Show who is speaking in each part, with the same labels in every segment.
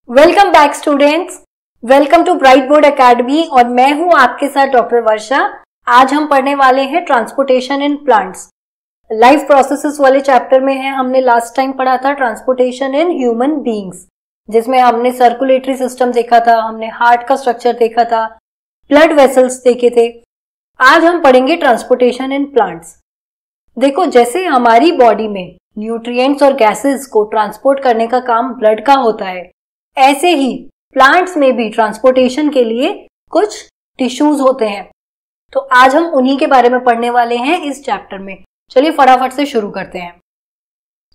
Speaker 1: Welcome back students, welcome to Bright Board Academy और मैं हूं आपके साथ डॉक्टर वर्षा। आज हम पढ़ने वाले हैं transportation in plants. Life processes वाले चैप्टर में है। हमने लास्ट टाइम पढ़ा था ट्रांसपोर्टेशन इन ह्यूमन बीइंग्स, जिसमें हमने सर्कुलेटरी सिस्टम देखा था, हमने हार्ट का स्ट्रक्चर देखा था, ब्लड वेसल्स देखे थे। आज हम पढ़ेंगे ट्रांसपोर्टेशन इन प्लांट्स। देखो, जैसे हमारी बॉडी में न्यूट्रिएंट्स और गैसेस को ट्रांसपोर्ट करने का काम ब्लड का होता है, ऐसे ही प्लांट्स में भी ट्रांसपोर्टेशन के लिए कुछ टिश्यूज होते हैं। तो आज हम उन्हीं के बारे में पढ़ने वाले हैं इस चैप्टर में। चलिए फटाफट से शुरू करते हैं।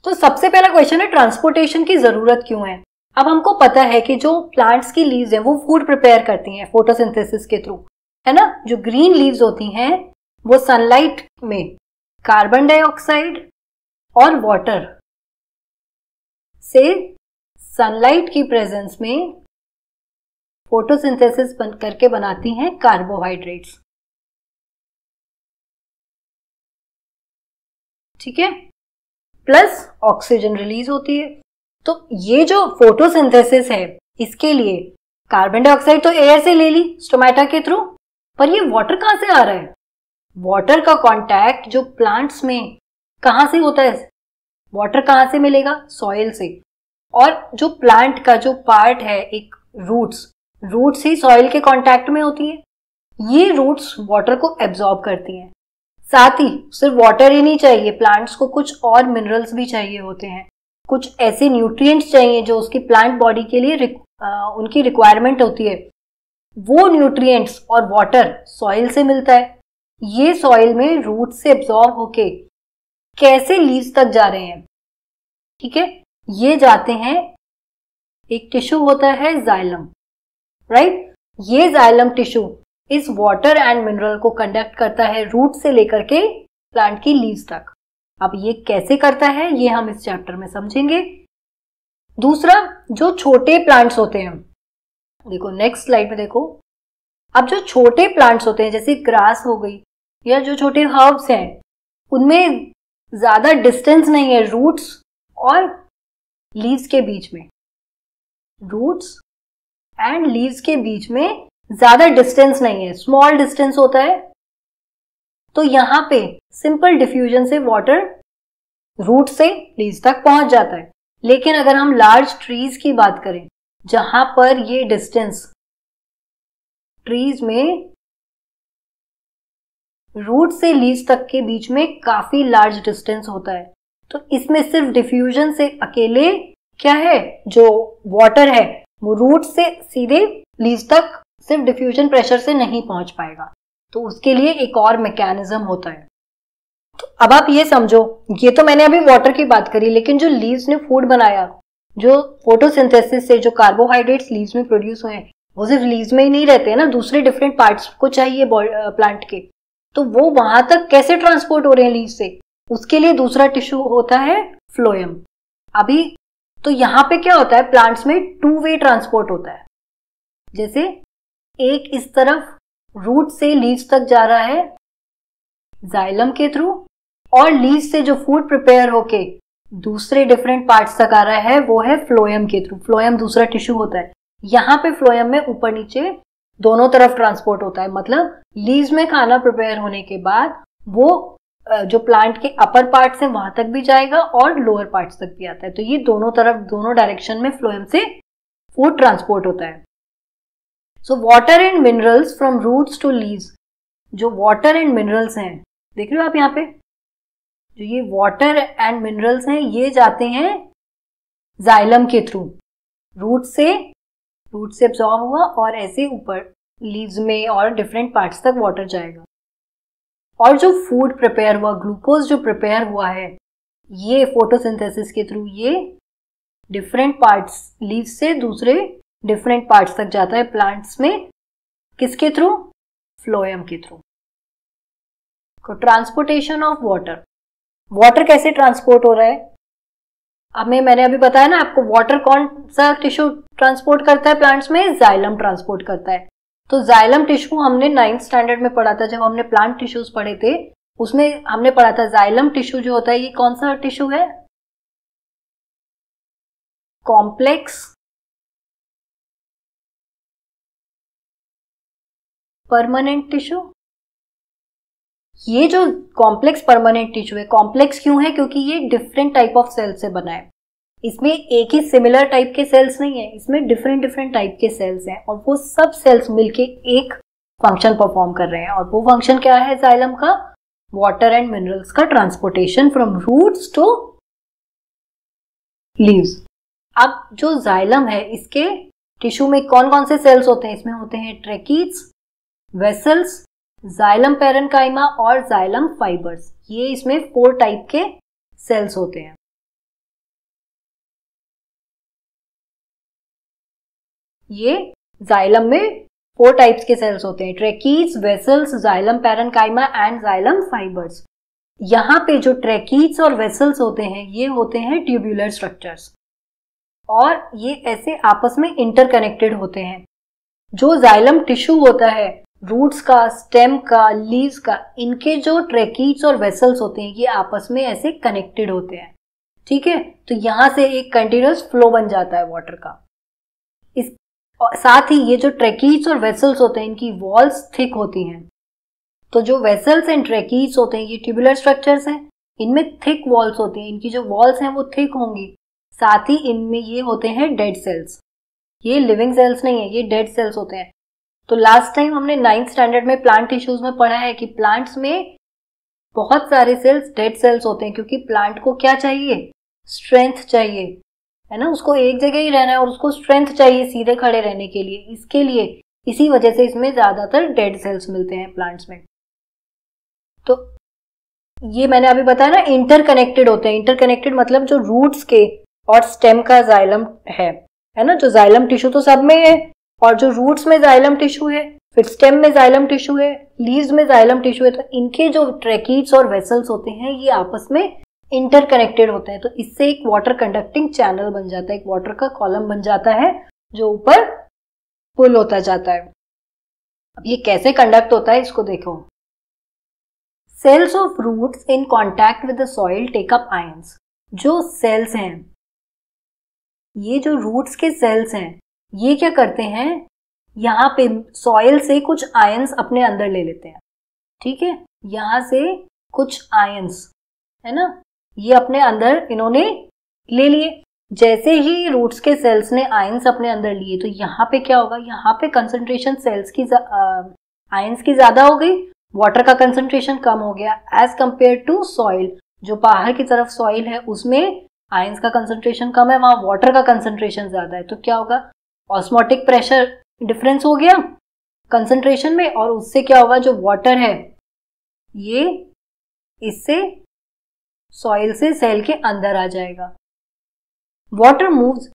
Speaker 1: तो सबसे पहला क्वेश्चन है, ट्रांसपोर्टेशन की जरूरत क्यों है। अब हमको पता है कि जो प्लांट्स की लीव्स है वो फूड प्रिपेयर करती हैं फोटोसिंथेसिस के थ्रू, है ना। जो ग्रीन लीव्स होती हैं वो सनलाइट में कार्बन डाइऑक्साइड और वाटर से सनलाइट की प्रेजेंस में फोटोसिंथेसिस करके बनाती हैं कार्बोहाइड्रेट्स। ठीक है, प्लस ऑक्सीजन रिलीज होती है। तो ये जो फोटोसिंथेसिस है, इसके लिए कार्बन डाइऑक्साइड तो एयर से ले ली स्टोमेटा के थ्रू, पर ये वाटर कहां से आ रहा है। वाटर का कांटेक्ट जो प्लांट्स में कहां से होता है, वाटर कहां से मिलेगा, सॉइल से। और जो प्लांट का जो पार्ट है, एक रूट्स ही सॉइल के कांटेक्ट में होती है। ये रूट्स वाटर को एब्जॉर्ब करती हैं। साथ ही सिर्फ वाटर ही नहीं चाहिए, प्लांट्स को कुछ और मिनरल्स भी चाहिए होते हैं, कुछ ऐसे न्यूट्रिएंट्स चाहिए जो उसकी प्लांट बॉडी के लिए उनकी रिक्वायरमेंट होती है। वो न्यूट्रिएंट्स और वाटर सॉइल से मिलता है। ये सॉइल में रूट से एब्जॉर्ब होके कैसे लीव्स तक जा रहे हैं, ठीक है। ये जाते हैं, एक टिश्यू होता है जाइलम, राइट। ये जाइलम टिश्यू इस वाटर एंड मिनरल को कंडक्ट करता है रूट से लेकर के प्लांट की लीव्स तक। अब ये कैसे करता है ये हम इस चैप्टर में समझेंगे। दूसरा, जो छोटे प्लांट्स होते हैं, देखो नेक्स्ट स्लाइड में देखो। अब जो छोटे प्लांट्स होते हैं जैसे ग्रास हो गई या जो छोटे हर्ब्स हैं, उनमें ज्यादा डिस्टेंस नहीं है रूट्स और लीव्स के बीच में। रूट्स एंड लीव्स के बीच में ज्यादा डिस्टेंस नहीं है, स्मॉल डिस्टेंस होता है। तो यहां पे सिंपल डिफ्यूजन से वाटर रूट से लीव्स तक पहुंच जाता है। लेकिन अगर हम लार्ज ट्रीज की बात करें, जहां पर ये डिस्टेंस ट्रीज में रूट से लीव्स तक के बीच में काफी लार्ज डिस्टेंस होता है, तो इसमें सिर्फ डिफ्यूजन से अकेले क्या है, जो वाटर है वो रूट से सीधे लीव्स तक सिर्फ डिफ्यूजन प्रेशर से नहीं पहुंच पाएगा। तो उसके लिए एक और मैकेनिज्म होता है। तो अब आप ये समझो, ये तो मैंने अभी वाटर की बात करी, लेकिन जो लीव्स ने फूड बनाया, जो फोटोसिंथेसिस से जो कार्बोहाइड्रेट्स लीव्स में प्रोड्यूस हुए, वो सिर्फ लीव्स में ही नहीं रहते हैं ना, दूसरे डिफरेंट पार्ट्स को चाहिए प्लांट के। तो वो वहां तक कैसे ट्रांसपोर्ट हो रहे हैं लीव से, उसके लिए दूसरा टिश्यू होता है फ्लोएम। अभी तो यहां पे क्या होता है, प्लांट्स में टू वे ट्रांसपोर्ट होता है। जैसे एक इस तरफ रूट से लीव्स तक जा रहा है जाइलम के थ्रू, और लीव्स से जो फूड प्रिपेयर होके दूसरे डिफरेंट पार्ट्स तक आ रहा है वो है फ्लोएम के थ्रू। फ्लोएम दूसरा टिश्यू होता है। यहां पे फ्लोएम में ऊपर नीचे दोनों तरफ ट्रांसपोर्ट होता है। मतलब लीव्स में खाना प्रिपेयर होने के बाद वो जो प्लांट के अपर पार्ट्स हैं वहां तक भी जाएगा और लोअर पार्ट्स तक भी आता है। तो ये दोनों तरफ, दोनों डायरेक्शन में फ्लोएम से फूड ट्रांसपोर्ट होता है। So water and minerals from roots to leaves, जो वाटर एंड मिनरल्स हैं, देख रहे हो आप यहाँ पे, जो ये वाटर एंड मिनरल्स हैं ये जाते हैं जाइलम के थ्रू, रूट से एब्जॉर्ब हुआ और ऐसे ऊपर लीव्स में और डिफरेंट पार्ट्स तक वाटर जाएगा। और जो फूड प्रिपेयर हुआ, ग्लूकोज जो प्रिपेयर हुआ है, ये फोटोसिंथेसिस के थ्रू ये डिफरेंट पार्ट्स लीव्स से दूसरे डिफरेंट पार्ट्स तक जाता है प्लांट्स में। किसके थ्रू, फ्लोएम के थ्रू। ट्रांसपोर्टेशन ऑफ वाटर कैसे ट्रांसपोर्ट हो रहा है। मैंने अभी बताया ना आपको, वाटर कौन सा टिश्यू ट्रांसपोर्ट करता है प्लांट्स में, जाइलम ट्रांसपोर्ट करता है। तो जाइलम टिश्यू हमने 9th स्टैंडर्ड में पढ़ा था, जब हमने प्लांट टिश्यूज पढ़े थे, उसमें हमने पढ़ा था जाइलम टिश्यू जो होता है ये कौन सा टिश्यू है, कॉम्प्लेक्स परमानेंट टिश्यू, ये जो कॉम्प्लेक्स परमानेंट टिश्यू है, कॉम्प्लेक्स क्यों है? क्योंकि ये डिफरेंट टाइप ऑफ सेल से बना है। इसमें एक ही सिमिलर टाइप के सेल्स नहीं है, इसमें डिफरेंट डिफरेंट टाइप के सेल्स हैं और वो सब सेल्स मिलके एक फंक्शन परफॉर्म कर रहे हैं। और वो फंक्शन क्या है जाइलम का? वाटर एंड मिनरल्स का transportation from roots to leaves. अब जो जाइलम है, इसके टिश्यू में कौन कौन से सेल्स होते हैं? इसमें होते हैं ट्रैकीज, वेसल्स, जाइलम पैरेन्काइमा और जाइलम फाइबर्स। ये इसमें 4 टाइप के सेल्स होते हैं। ये जाइलम में 4 टाइप्स के सेल्स होते हैं, tracheids, vessels, xylem parenchyma and xylem fibres. यहाँ पे जो ट्रैकीज और वेसल्स होते हैं ये होते हैं ट्यूब्यूलर स्ट्रक्चर्स और ये ऐसे आपस में इंटरकनेक्टेड होते हैं। जो जाइलम टिश्यू होता है, रूट्स का, स्टेम का, लीव्स का, इनके जो ट्रैकीज और वेसल्स होते हैं ये आपस में ऐसे कनेक्टेड होते हैं। ठीक है, तो यहां से एक कंटिन्यूअस फ्लो बन जाता है वाटर का। इस साथ ही ये जो ट्रैकीज और वेसल्स होते हैं इनकी वॉल्स थिक होती हैं। तो जो वेसल्स एंड ट्रैकीज होते हैं ये ट्यूबुलर स्ट्रक्चर्स हैं, इनमें थिक वॉल्स होती हैं, इनकी जो वॉल्स हैं वो थिक होंगी। साथ ही इनमें ये होते हैं डेड सेल्स, ये लिविंग सेल्स नहीं है, ये डेड सेल्स होते हैं। तो लास्ट टाइम हमने 9th स्टैंडर्ड में प्लांट टिश्यूज में पढ़ा है कि प्लांट्स में बहुत सारे सेल्स डेड सेल्स होते हैं क्योंकि प्लांट को क्या चाहिए? स्ट्रेंथ चाहिए, है ना, उसको एक जगह ही रहना है और उसको स्ट्रेंथ चाहिए सीधे खड़े रहने के लिए। इसके लिए इसी वजह से इसमें ज्यादातर डेड सेल्स मिलते हैं प्लांट्स में। तो ये मैंने अभी बताया ना, इंटरकनेक्टेड होते हैं। इंटरकनेक्टेड मतलब जो रूट्स के और स्टेम का जाइलम है ना, जो जाइलम टिश्यू तो सब में है और जो रूट्स में जाइलम टिश्यू है, फिर स्टेम में जाइलम टिश्यू है, लीव्स में जाइलम टिश्यू है, तो इनके जो ट्रैकीज और वेसल्स होते हैं ये आपस में इंटरकनेक्टेड होते हैं। तो इससे एक वाटर कंडक्टिंग चैनल बन जाता है, एक वाटर का कॉलम बन जाता है जो ऊपर पुल होता जाता है। अब ये कैसे कंडक्ट होता है इसको देखो। Cells of roots in contact with the soil take up ions. जो सेल्स हैं, ये जो रूट्स के सेल्स हैं ये क्या करते हैं, यहाँ पे सॉइल से कुछ आयंस अपने अंदर ले लेते हैं। ठीक है, यहां से कुछ आयंस है ना, ये अपने अंदर इन्होंने ले लिए। जैसे ही रूट्स के सेल्स ने आयंस अपने अंदर लिए तो यहाँ पे क्या होगा, यहाँ पे कंसंट्रेशन सेल्स की आयंस की ज्यादा हो गई, वाटर का कंसंट्रेशन कम हो गया एज कंपेयर टू सॉइल। जो बाहर की तरफ सॉइल है उसमें आयंस का कंसंट्रेशन कम है, वहां वाटर का कंसंट्रेशन ज्यादा है। तो क्या होगा, ऑस्मोटिक प्रेशर डिफरेंस हो गया कंसंट्रेशन में और उससे क्या होगा, जो वाटर है ये इससे सॉइल से सेल के अंदर आ जाएगा। Water moves,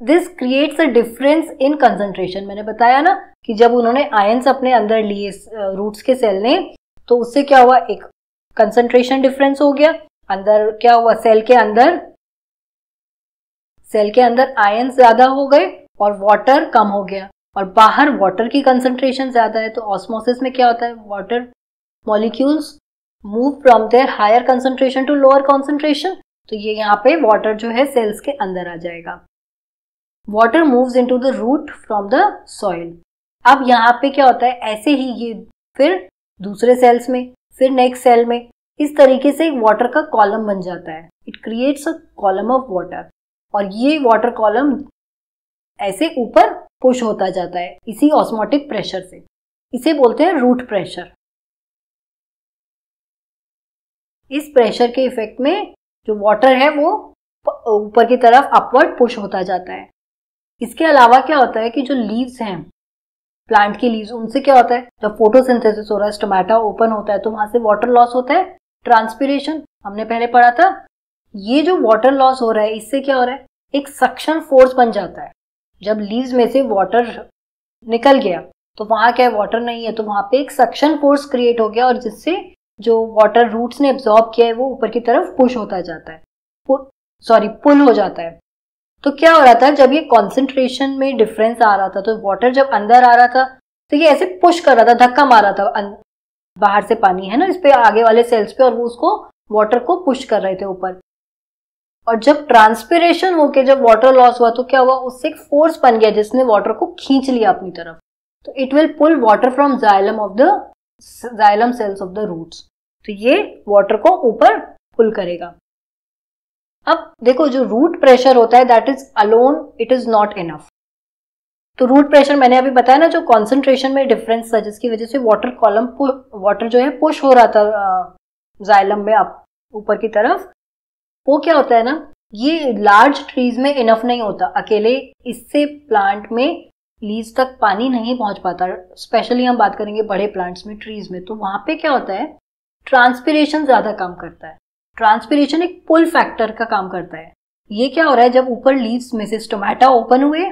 Speaker 1: this creates a difference in concentration. मैंने बताया ना कि जब उन्होंने आयंस अपने अंदर लिए रूट्स के सेल ने, तो उससे क्या हुआ, एक कंसंट्रेशन डिफरेंस हो गया। अंदर क्या हुआ, सेल के अंदर आयंस ज्यादा हो गए और वाटर कम हो गया और बाहर वाटर की कंसंट्रेशन ज्यादा है। तो ऑस्मोसिस में क्या होता है, water molecules move from their higher concentration to lower concentration. तो ये यहाँ पे वाटर जो है सेल्स के अंदर आ जाएगा। Water moves into the root from the soil. अब यहाँ पे क्या होता है, ऐसे ही ये फिर दूसरे सेल्स में, फिर नेक्स्ट सेल में, इस तरीके से एक वाटर का कॉलम बन जाता है। It creates a column of water और ये वाटर कॉलम ऐसे ऊपर पुश होता जाता है इसी ऑस्मोटिक प्रेशर से। इसे बोलते हैं रूट प्रेशर। इस प्रेशर के इफेक्ट में जो वाटर है वो ऊपर की तरफ अपवर्ड पुश होता जाता है। इसके अलावा क्या होता है कि जो लीव्स हैं, प्लांट की लीव्स, उनसे क्या होता है, जब फोटोसिंथेसिस हो रहा है, स्टोमेटा ओपन होता है तो वहां से वाटर लॉस होता है, ट्रांसपिरेशन हमने पहले पढ़ा था। ये जो वाटर लॉस हो रहा है इससे क्या हो रहा है, एक सक्शन फोर्स बन जाता है। जब लीव्स में से वाटर निकल गया तो वहां क्या है, वाटर नहीं है, तो वहां पे एक सक्शन फोर्स क्रिएट हो गया और जिससे जो वाटर रूट्स ने एब्जॉर्ब किया है वो ऊपर की तरफ पुश होता जाता है, पुल हो जाता है। तो क्या हो रहा था, जब ये कॉन्सेंट्रेशन में डिफरेंस आ रहा था तो वाटर जब अंदर आ रहा था तो ये ऐसे पुश कर रहा था, धक्का मार रहा था बाहर से पानी है ना इस पे आगे वाले सेल्स पे, और वो उसको वाटर को पुश कर रहे थे ऊपर। और जब ट्रांसपिरेशन होके जब वाटर लॉस हुआ तो क्या हुआ, उससे एक फोर्स बन गया जिसने वाटर को खींच लिया अपनी तरफ। तो it will pull water from xylem cells of the roots. तो ये वाटर को ऊपर पुल करेगा। अब देखो जो रूट प्रेशर होता है that is alone it is not enough. तो रूट प्रेशर मैंने अभी बताया ना, जो कॉन्सेंट्रेशन में डिफरेंस था जिसकी वजह से वाटर जो है पुश हो रहा था जाइलम में आप ऊपर की तरफ, वो क्या होता है ना, ये लार्ज ट्रीज में इनफ नहीं होता अकेले, इससे प्लांट में लीज तक पानी नहीं पहुंच पाता। स्पेशली हम बात करेंगे बड़े प्लांट्स में, ट्रीज में, तो वहां पे क्या होता है, ट्रांसपिरेशन ज्यादा काम करता है। ट्रांसपिरेशन एक पुल फैक्टर का काम करता है। ये क्या हो रहा है, जब ऊपर लीव्स में से स्टोमेटा ओपन हुए,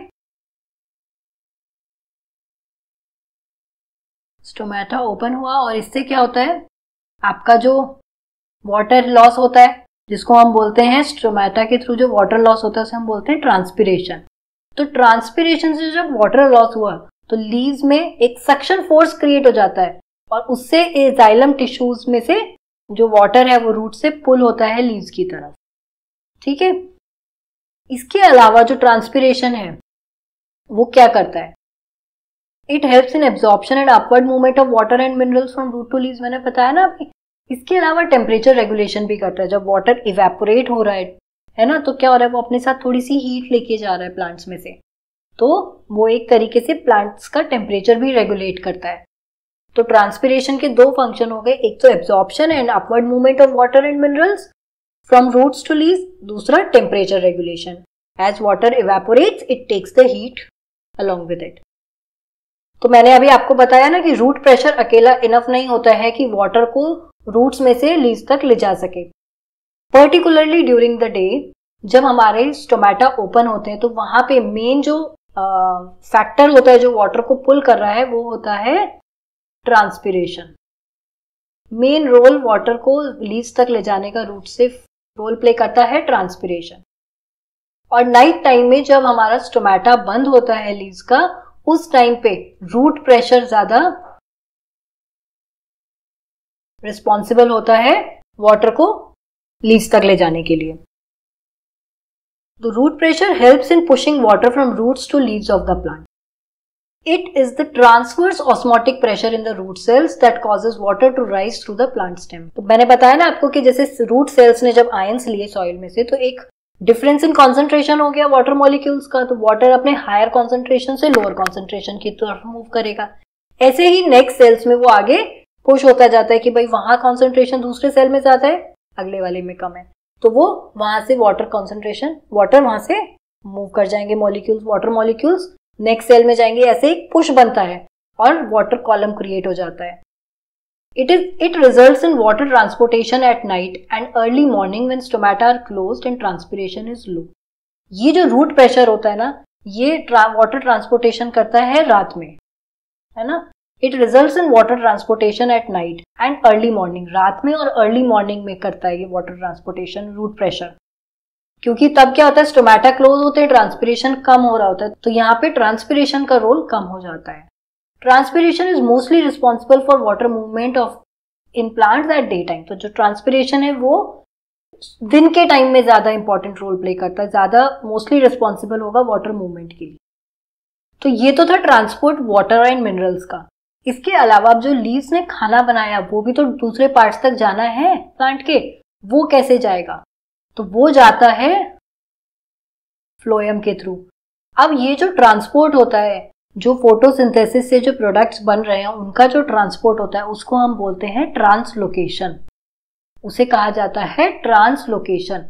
Speaker 1: स्टोमेटा ओपन हुआ और इससे क्या होता है, आपका जो वाटर लॉस होता है जिसको हम बोलते हैं, स्टोमेटा के थ्रू जो वाटर लॉस होता है उसे हम बोलते हैं ट्रांसपिरेशन। तो ट्रांसपिरेशन से जब वाटर लॉस हुआ तो लीव्स में एक सक्शन फोर्स क्रिएट हो जाता है और उससे जाइलम टिश्यूज में से जो वाटर है वो रूट से पुल होता है लीव्स की तरफ। ठीक है, इसके अलावा जो ट्रांसपिरेशन है वो क्या करता है, it helps in absorption and upward movement of water and minerals from root to leaves, मैंने बताया ना अभी। इसके अलावा टेम्परेचर रेगुलेशन भी करता है। जब वाटर इवेपोरेट हो रहा है ना, तो क्या हो रहा है, वो अपने साथ थोड़ी सी हीट लेके जा रहा है प्लांट्स में से, तो वो एक तरीके से प्लांट्स का टेम्परेचर भी रेगुलेट करता है। तो ट्रांसपिरेशन के दो फंक्शन हो गए, एक तो absorption and upward movement of water and minerals from roots to leaves, दूसरा temperature regulation. As water evaporates it takes the heat along with it. तो मैंने अभी आपको बताया ना कि रूट प्रेशर अकेला इनफ नहीं होता है कि वाटर को रूट्स में से लीव्स तक ले जा सके। पर्टिकुलरली ड्यूरिंग द डे जब हमारे स्टोमेटा ओपन होते हैं तो वहां पे मेन जो फैक्टर होता है जो वाटर को पुल कर रहा है वो होता है ट्रांसपिरेशन। मेन रोल वाटर को लीव्स तक ले जाने का रूट से रोल प्ले करता है ट्रांसपिरेशन। और नाइट टाइम में जब हमारा स्टोमेटा बंद होता है लीव्स का, उस टाइम पे रूट प्रेशर ज्यादा रिस्पॉन्सिबल होता है वाटर को लीव्स तक ले जाने के लिए। The root pressure helps in pushing water from roots to leaves of the plant. It is the transverse osmotic pressure in the root cells that causes water to rise through the plant stem. तो मैंने बताया ना आपको कि जैसे root cells ने जब ions लिए सॉइल में से तो एक डिफरेंस इन कॉन्सेंट्रेशन हो गया वाटर मॉलिक्यूल्स का, तो वाटर अपने हायर कॉन्सेंट्रेशन से लोअर कॉन्सेंट्रेशन की तरफ मूव करेगा। ऐसे ही नेक्स्ट सेल्स में वो आगे पुश होता जाता है कि भाई वहां कॉन्सेंट्रेशन दूसरे सेल में ज्यादा है, अगले वाले में कम है, तो वो वहां से वाटर वहां से मूव कर जाएंगे, वाटर मॉलिक्यूल्स नेक्स्ट सेल में जाएंगे। ऐसे एक पुश बनता है और वाटर कॉलम क्रिएट हो जाता है। It results in water transportation at night and early morning when stomata are closed and transpiration is low. ये जो रूट प्रेशर होता है ना, ये वाटर ट्रांसपोर्टेशन करता है रात में, है ना। It results in water transportation at night and early morning. रात में और अर्ली मॉर्निंग में करता है ये वाटर ट्रांसपोर्टेशन रूट प्रेशर, क्योंकि तब क्या होता है, स्टोमेटा क्लोज होते हैं, ट्रांसपिरेशन कम हो रहा होता है, तो यहाँ पे ट्रांसपिरेशन का रोल कम हो जाता है। Transpiration is mostly responsible for water movement of in plants eight day time. तो जो ट्रांसपिरेशन है वो दिन के टाइम में ज्यादा इंपॉर्टेंट रोल प्ले करता है, ज्यादा मोस्टली रिस्पॉन्सिबल होगा वाटर मूवमेंट के लिए। तो ये तो था ट्रांसपोर्ट वाटर एंड मिनरल्स का। इसके अलावा अब जो लीव्स ने खाना बनाया वो भी तो दूसरे पार्ट्स तक जाना है प्लांट के, वो कैसे जाएगा, तो वो जाता है फ्लोएम के थ्रू। अब ये जो ट्रांसपोर्ट होता है, जो फोटोसिंथेसिस से जो प्रोडक्ट्स बन रहे हैं उनका जो ट्रांसपोर्ट होता है उसको हम बोलते हैं ट्रांसलोकेशन, उसे कहा जाता है ट्रांसलोकेशन।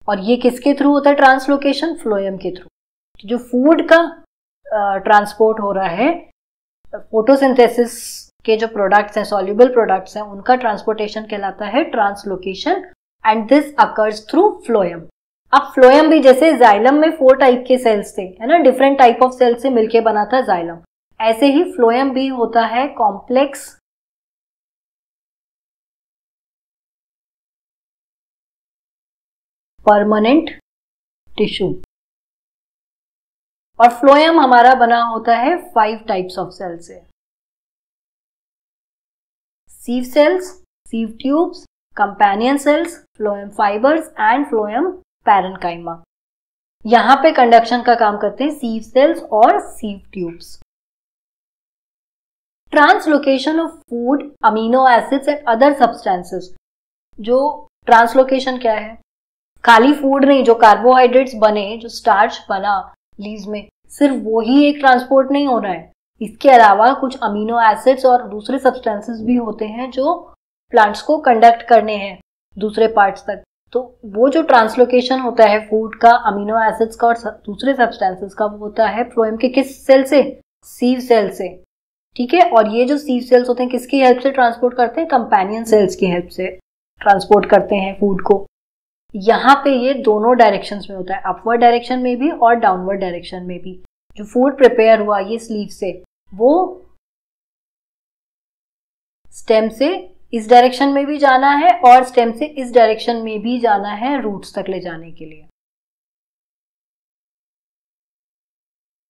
Speaker 1: और ये किसके थ्रू होता है ट्रांसलोकेशन, फ्लोएम के थ्रू। तो जो फूड का ट्रांसपोर्ट हो रहा है, फोटोसिंथेसिस के जो प्रोडक्ट्स हैं, सॉल्युबल प्रोडक्ट्स हैं, उनका ट्रांसपोर्टेशन कहलाता है translocation and this occurs through phloem. अब फ्लोएम भी जैसे जाइलम में 4 टाइप के सेल्स थे, है ना, डिफरेंट टाइप ऑफ सेल से मिलके बना था जाइलम, ऐसे ही फ्लोएम भी होता है कॉम्प्लेक्स परमानेंट टिश्यू। और फ्लोएम हमारा बना होता है 5 टाइप्स ऑफ सेल से, sieve cells, sieve tubes, companion cells, phloem fibres and phloem parenchyma. यहां पे कंडक्शन का काम करते हैं सीव सेल्स और sieve tubes. Translocation of food, amino acids and other substances. जो ट्रांसलोकेशन क्या है? खाली फूड नहीं, जो कार्बोहाइड्रेट्स बने, जो स्टार्च बना लीव्स में, सिर्फ वो ही एक ट्रांसपोर्ट नहीं हो रहा है। इसके अलावा कुछ अमीनो एसिड्स और दूसरे सब्सटेंसेस भी होते हैं जो प्लांट्स को कंडक्ट करने हैं दूसरे पार्ट्स तक। तो वो जो ट्रांसलोकेशन होता है फूड का, अमीनो एसिड्स का और दूसरे सब्सटेंसेस का, वो होता है फ्लोएम के किस सेल से? सीव सेल से। ठीक है, और ये जो सीव सेल्स होते हैं किसकी हेल्प से ट्रांसपोर्ट करते हैं? कंपेनियन सेल्स की हेल्प से ट्रांसपोर्ट करते हैं फूड को। यहाँ पे ये दोनों डायरेक्शंस में होता है, अपवर्ड डायरेक्शन में भी और डाउनवर्ड डायरेक्शन में भी। जो फूड प्रिपेयर हुआ ये स्लीव से, वो स्टेम से इस डायरेक्शन में भी जाना है और स्टेम से इस डायरेक्शन में भी जाना है रूट्स तक ले जाने के लिए।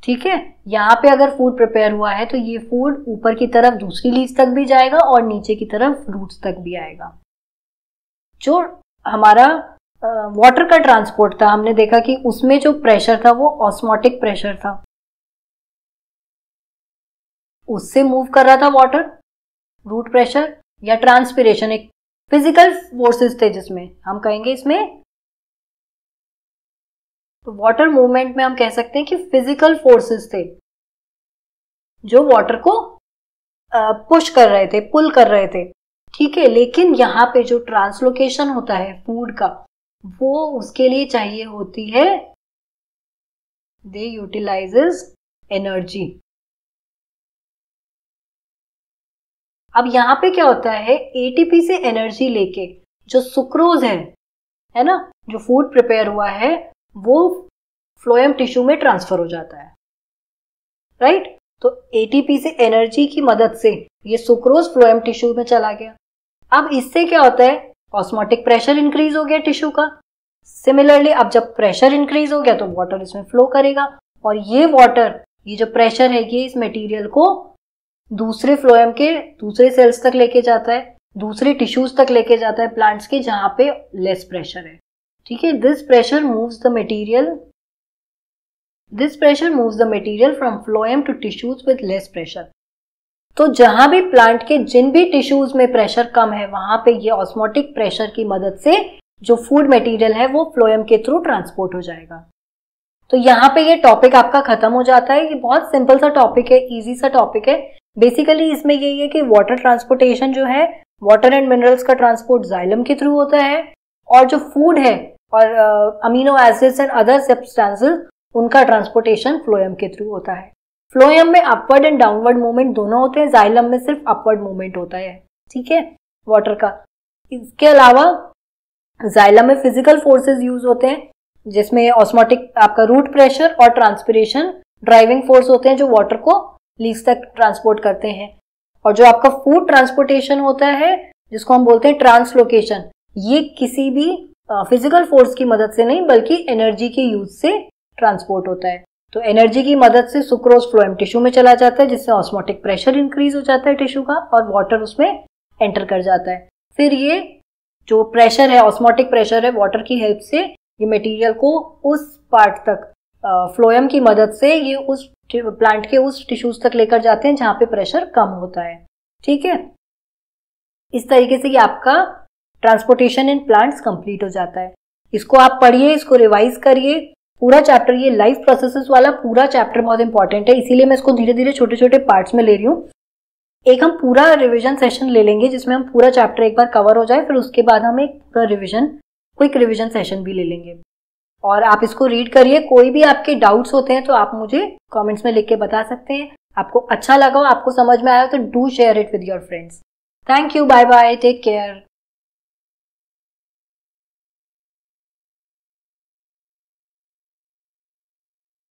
Speaker 1: ठीक है, यहाँ पे अगर फूड प्रिपेयर हुआ है तो ये फूड ऊपर की तरफ दूसरी लीव्स तक भी जाएगा और नीचे की तरफ रूट्स तक भी आएगा। जो हमारा वाटर का ट्रांसपोर्ट था, हमने देखा कि उसमें जो प्रेशर था वो ऑस्मोटिक प्रेशर था, उससे मूव कर रहा था वाटर, रूट प्रेशर या ट्रांसपिरेशन, एक फिजिकल फोर्सेस थे जिसमें हम कहेंगे इसमें, तो वाटर मूवमेंट में हम कह सकते हैं कि फिजिकल फोर्सेस थे जो वाटर को पुश कर रहे थे, पुल कर रहे थे। ठीक है, लेकिन यहाँ पे जो ट्रांसलोकेशन होता है फूड का, वो उसके लिए चाहिए होती है, दे यूटिलाइजेस एनर्जी। अब यहाँ पे क्या होता है, एटीपी से एनर्जी लेके जो सुक्रोज है ना, जो फूड प्रिपेयर हुआ है वो फ्लोएम टिश्यू में ट्रांसफर हो जाता है, राइट। तो एटीपी से एनर्जी की मदद से ये सुक्रोज फ्लोएम टिश्यू में चला गया। अब इससे क्या होता है, ऑस्मोटिक प्रेशर इंक्रीज हो गया टिश्यू का। सिमिलरली अब जब प्रेशर इंक्रीज हो गया तो वाटर इसमें फ्लो करेगा, और ये वाटर, ये जो प्रेशर है, ये इस मटेरियल को दूसरे फ्लोएम के दूसरे सेल्स तक लेके जाता है, दूसरे टिश्यूज तक लेके जाता है प्लांट्स के, जहां पे लेस प्रेशर है। ठीक है, this pressure moves the material from phloem to tissues with less pressure. तो जहां भी प्लांट के जिन भी टिश्यूज में प्रेशर कम है, वहां पे ये ऑस्मोटिक प्रेशर की मदद से जो फूड मटेरियल है वो फ्लोएम के थ्रू ट्रांसपोर्ट हो जाएगा। तो यहाँ पे ये टॉपिक आपका खत्म हो जाता है। ये बहुत सिंपल सा टॉपिक है, इजी सा टॉपिक है। बेसिकली इसमें यही है कि वाटर ट्रांसपोर्टेशन जो है, वाटर एंड मिनरल्स का ट्रांसपोर्ट जाइलम के थ्रू होता है, और जो फूड है और amino acids and other substances, उनका ट्रांसपोर्टेशन फ्लोएम के थ्रू होता है। फ्लोएम में अपवर्ड एंड डाउनवर्ड मूवमेंट दोनों होते हैं, जाइलम में सिर्फ अपवर्ड मूवमेंट होता है। ठीक है, वाटर का। इसके अलावा जाइलम में फिजिकल फोर्सेस यूज होते हैं, जिसमें ऑस्मोटिक आपका रूट प्रेशर और ट्रांसपिरेशन ड्राइविंग फोर्स होते हैं, जो वाटर को लीव्स तक ट्रांसपोर्ट करते हैं। और जो आपका फूड ट्रांसपोर्टेशन होता है, जिसको हम बोलते हैं ट्रांसलोकेशन, ये किसी भी फिजिकल फोर्स की मदद से नहीं बल्कि एनर्जी के यूज से ट्रांसपोर्ट होता है। तो एनर्जी की मदद से सुक्रोज फ्लोएम टिश्यू में चला जाता है, जिससे ऑस्मोटिक प्रेशर इंक्रीज हो जाता है टिश्यू का और वाटर उसमें एंटर कर जाता है। फिर ये जो प्रेशर है, ऑस्मोटिक प्रेशर है, वाटर की हेल्प से ये मटेरियल को उस पार्ट तक फ्लोएम की मदद से ये उस प्लांट के उस टिश्यूज तक लेकर जाते हैं जहां पे प्रेशर कम होता है। ठीक है, इस तरीके से ये आपका ट्रांसपोर्टेशन इन प्लांट्स कंप्लीट हो जाता है। इसको आप पढ़िए, इसको रिवाइज करिए। पूरा चैप्टर, ये लाइफ प्रोसेसेस वाला पूरा चैप्टर बहुत इंपॉर्टेंट है, इसीलिए मैं इसको धीरे धीरे छोटे छोटे पार्ट्स में ले रही हूँ। एक हम पूरा रिवीजन सेशन ले लेंगे जिसमें हम पूरा चैप्टर एक बार कवर हो जाए, फिर उसके बाद हम एक पूरा क्विक रिवीजन सेशन भी ले लेंगे। और आप इसको रीड करिए। कोई भी आपके डाउट्स होते हैं तो आप मुझे कमेंट्स में लिख के बता सकते हैं। आपको अच्छा लगा हो, आपको समझ में आया तो do share it with your friends. Thank you, bye bye, take care.